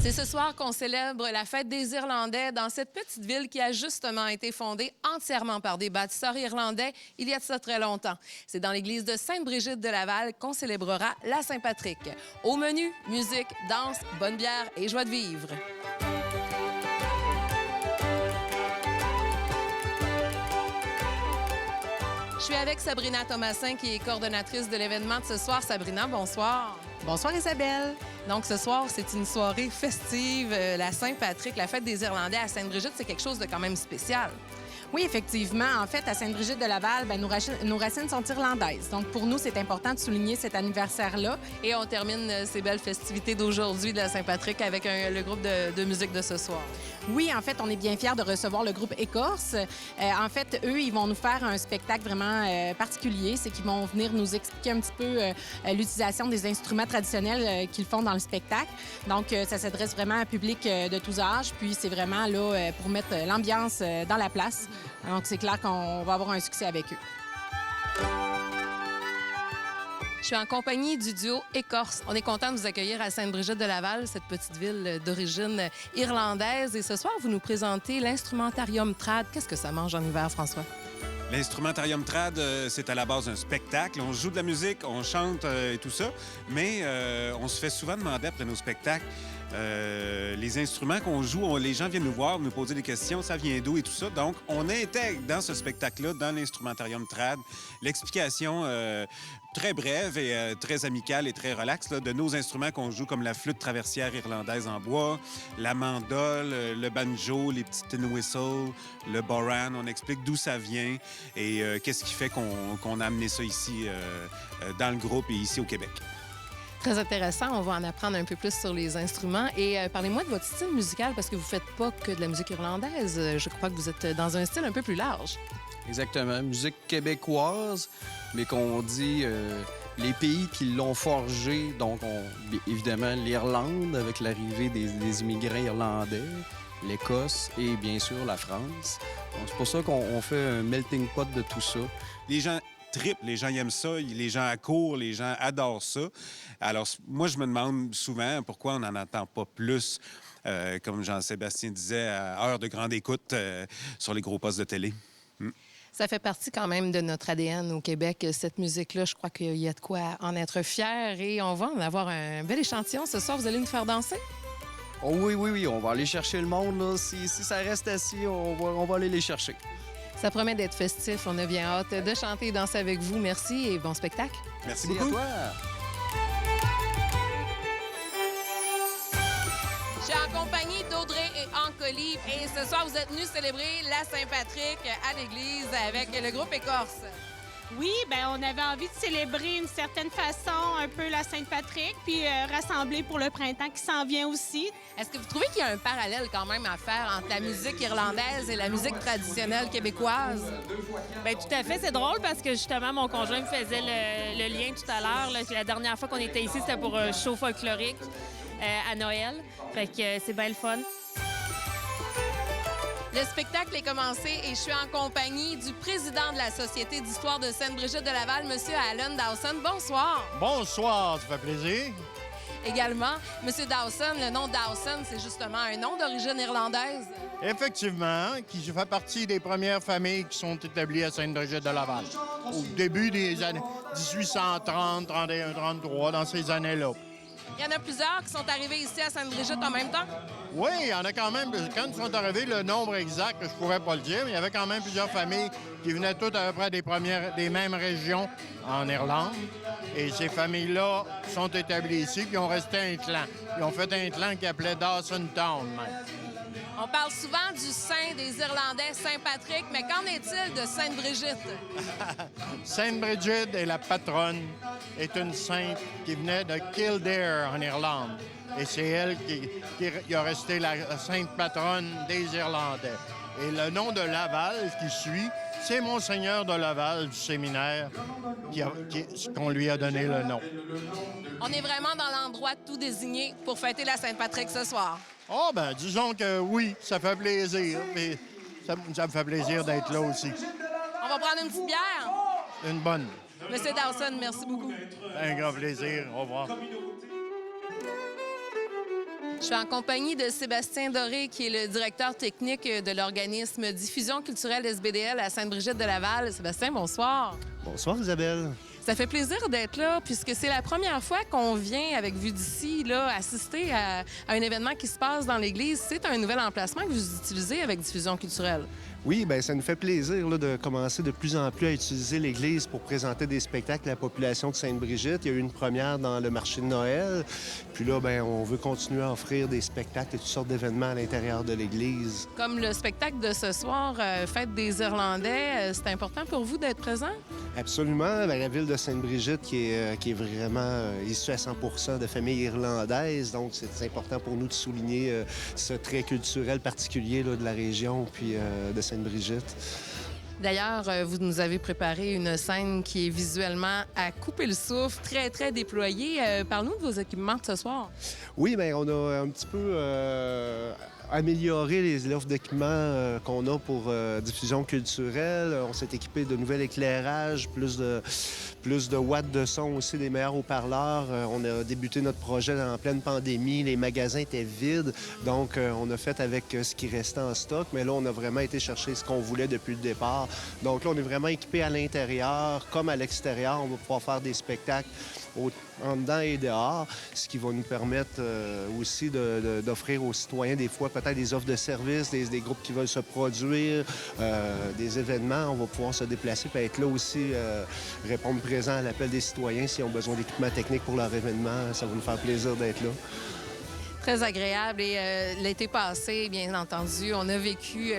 C'est ce soir qu'on célèbre la fête des Irlandais dans cette petite ville qui a justement été fondée entièrement par des bâtisseurs irlandais il y a de ça très longtemps. C'est dans l'église de Sainte-Brigitte de Laval qu'on célébrera la Saint-Patrick. Au menu, musique, danse, bonne bière et joie de vivre. Je suis avec Sabrina Thomasin, qui est coordonnatrice de l'événement de ce soir. Sabrina, bonsoir. Bonsoir Isabelle. Donc, ce soir, c'est une soirée festive. La Saint-Patrick, la fête des Irlandais à Sainte-Brigitte, c'est quelque chose de quand même spécial. Oui, effectivement. En fait, à Sainte-Brigitte de Laval, nos racines sont irlandaises. Donc, pour nous, c'est important de souligner cet anniversaire-là. Et on termine ces belles festivités d'aujourd'hui de la Saint-Patrick avec le groupe de musique de ce soir. Oui, en fait, on est bien fiers de recevoir le groupe Écorce. En fait, eux, ils vont nous faire un spectacle vraiment particulier. C'est qu'ils vont venir nous expliquer un petit peu l'utilisation des instruments traditionnels qu'ils font dans le spectacle. Donc, ça s'adresse vraiment à un public de tous âges. Puis, c'est vraiment là pour mettre l'ambiance dans la place. Donc, c'est clair qu'on va avoir un succès avec eux. Je suis en compagnie du duo Écorce. On est content de vous accueillir à Sainte-Brigitte de Laval, cette petite ville d'origine irlandaise. Et ce soir, vous nous présentez l'instrumentarium trad. Qu'est-ce que ça mange en hiver, François? L'instrumentarium trad, c'est à la base un spectacle. On joue de la musique, on chante et tout ça, mais on se fait souvent demander après nos spectacles les instruments qu'on joue, les gens viennent nous voir, nous poser des questions, ça vient d'où et tout ça. Donc, on intègre dans ce spectacle-là, dans l'instrumentarium trad, l'explication très brève et très amicale et très relaxe là, de nos instruments qu'on joue, comme la flûte traversière irlandaise en bois, la mandole, le banjo, les petits tin whistles, le boran. On explique d'où ça vient et qu'est-ce qui fait qu'on a amené ça ici dans le groupe et ici au Québec. Très intéressant. On va en apprendre un peu plus sur les instruments. Et parlez-moi de votre style musical, parce que vous ne faites pas que de la musique irlandaise. Je crois que vous êtes dans un style un peu plus large. Exactement. Musique québécoise, mais qu'on dit les pays qui l'ont forgée. Donc, évidemment, l'Irlande, avec l'arrivée des immigrants irlandais, l'Écosse et, bien sûr, la France. Donc, c'est pour ça qu'on fait un melting pot de tout ça. Les gens trippent, les gens aiment ça, les gens accourent, les gens adorent ça. Alors, moi, je me demande souvent pourquoi on n'en entend pas plus, comme Jean-Sébastien disait, à heure de grande écoute sur les gros postes de télé. Ça fait partie quand même de notre ADN au Québec, cette musique-là. Je crois qu'il y a de quoi en être fier et on va en avoir un bel échantillon. Ce soir, vous allez nous faire danser? Oh oui, on va aller chercher le monde. Là. Si ça reste assis, on va aller les chercher. Ça promet d'être festif. On a bien hâte de chanter et danser avec vous. Merci et bon spectacle. Merci beaucoup. À toi. Je suis en compagnie d'Audrey et Anne-Colly. Et ce soir, vous êtes venus célébrer la Saint-Patrick à l'église avec le groupe Écorce. Oui, bien, on avait envie de célébrer d'une certaine façon un peu la Sainte-Patrick, puis rassembler pour le printemps qui s'en vient aussi. Est-ce que vous trouvez qu'il y a un parallèle quand même à faire entre la musique irlandaise et la musique traditionnelle québécoise? Bien, tout à fait. C'est drôle parce que justement, mon conjoint me faisait le lien tout à l'heure. La dernière fois qu'on était ici, c'était pour un show folklorique à Noël. Fait que c'est bien le fun. Le spectacle est commencé et je suis en compagnie du président de la Société d'histoire de Sainte-Brigitte de Laval, M. Alan Dawson. Bonsoir. Bonsoir, ça fait plaisir. Également, M. Dawson, le nom Dawson, c'est justement un nom d'origine irlandaise. Effectivement, qui fait partie des premières familles qui sont établies à Sainte-Brigitte de Laval. Au début des années 1830, 31, 33, dans ces années-là. Il y en a plusieurs qui sont arrivés ici à Sainte-Brigitte en même temps? Oui, il y en a quand même. Quand ils sont arrivés, le nombre exact, je ne pourrais pas le dire, mais il y avait quand même plusieurs familles qui venaient toutes à peu près des mêmes régions en Irlande. Et ces familles-là sont établies ici, puis ont resté un clan. Ils ont fait un clan qui appelait Dawson Town, même. On parle souvent du saint des Irlandais, Saint-Patrick, mais qu'en est-il de Sainte-Brigitte? Sainte-Brigitte est la patronne, est une sainte qui venait de Kildare, en Irlande. Et c'est elle qui a resté la sainte patronne des Irlandais. Et le nom de Laval qui suit, c'est Monseigneur de Laval du séminaire qu'on lui a donné le nom. On est vraiment dans l'endroit tout désigné pour fêter la Sainte-Patrick ce soir. Ah, ben disons que oui, ça fait plaisir. Mais ça me fait plaisir d'être là aussi. On va prendre une petite bière. Une bonne. Monsieur Dawson, merci beaucoup. Un grand plaisir. Au revoir. Je suis en compagnie de Sébastien Doré, qui est le directeur technique de l'organisme Diffusion culturelle SBDL à Sainte-Brigitte-de-Laval. Sébastien, bonsoir. Bonsoir, Isabelle. Ça fait plaisir d'être là, puisque c'est la première fois qu'on vient, avec Vue d'ici, là, assister à un événement qui se passe dans l'Église. C'est un nouvel emplacement que vous utilisez avec Diffusion culturelle. Oui, bien, ça nous fait plaisir là, de commencer de plus en plus à utiliser l'Église pour présenter des spectacles à la population de Sainte-Brigitte. Il y a eu une première dans le marché de Noël. Puis là, bien, on veut continuer à offrir des spectacles et toutes sortes d'événements à l'intérieur de l'Église. Comme le spectacle de ce soir, Fête des Irlandais, c'est important pour vous d'être présent? Absolument. Bien, la ville de Sainte-Brigitte qui est vraiment issue à 100 de famille irlandaise. Donc, c'est important pour nous de souligner ce trait culturel particulier là, de la région puis de Sainte-Brigitte. D'ailleurs, vous nous avez préparé une scène qui est visuellement à couper le souffle, très, très déployée. Parle-nous de vos équipements de ce soir. Oui, bien, on a un petit peu amélioré l'offre d'équipements qu'on a pour diffusion culturelle. On s'est équipé de nouvel éclairage, plus de watts de son aussi, des meilleurs haut-parleurs. On a débuté notre projet en pleine pandémie. Les magasins étaient vides, donc on a fait avec ce qui restait en stock. Mais là, on a vraiment été chercher ce qu'on voulait depuis le départ. Donc là, on est vraiment équipé à l'intérieur comme à l'extérieur. On va pouvoir faire des spectacles en dedans et dehors, ce qui va nous permettre aussi d'offrir aux citoyens des fois peut-être des offres de services, des groupes qui veulent se produire, des événements. On va pouvoir se déplacer et être là aussi, répondre présent à l'appel des citoyens s'ils ont besoin d'équipements techniques pour leur événement. Ça va nous faire plaisir d'être là. Très agréable. Et l'été passé, bien entendu, on a vécu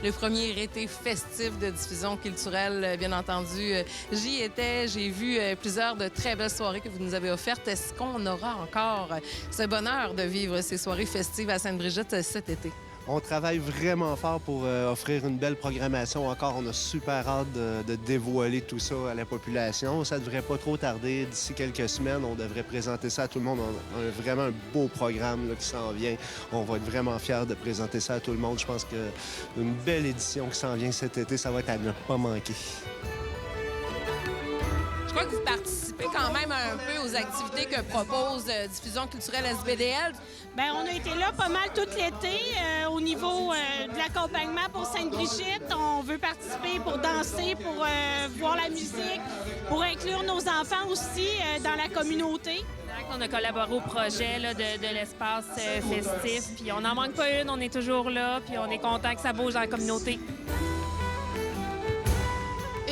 le premier été festif de diffusion culturelle. Bien entendu, j'y étais. J'ai vu plusieurs de très belles soirées que vous nous avez offertes. Est-ce qu'on aura encore ce bonheur de vivre ces soirées festives à Sainte-Brigitte cet été? On travaille vraiment fort pour offrir une belle programmation. Encore, on a super hâte de dévoiler tout ça à la population. Ça ne devrait pas trop tarder. D'ici quelques semaines, on devrait présenter ça à tout le monde. On a vraiment un beau programme là, qui s'en vient. On va être vraiment fiers de présenter ça à tout le monde. Je pense qu'une belle édition qui s'en vient cet été, ça va être à ne pas manquer. Je crois que vous participez quand même un peu aux activités que propose Diffusion culturelle SBDL. Bien, on a été là pas mal tout l'été au niveau de l'accompagnement pour Sainte-Brigitte. On veut participer pour danser, pour voir la musique, pour inclure nos enfants aussi dans la communauté. On a collaboré au projet là, de l'espace festif, puis on n'en manque pas une, on est toujours là, puis on est content que ça bouge dans la communauté.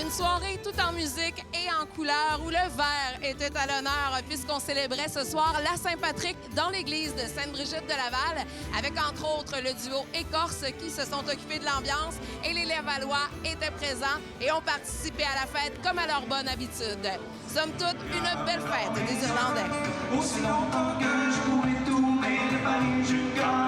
Une soirée tout en musique et en couleurs où le vert était à l'honneur puisqu'on célébrait ce soir la Saint-Patrick dans l'église de Sainte-Brigitte-de-Laval avec entre autres le duo Écorce qui se sont occupés de l'ambiance et les Lavallois étaient présents et ont participé à la fête comme à leur bonne habitude. Somme toute, une belle fête des Irlandais. Aussi longtemps que je pourrai tourner les paris, je gagne.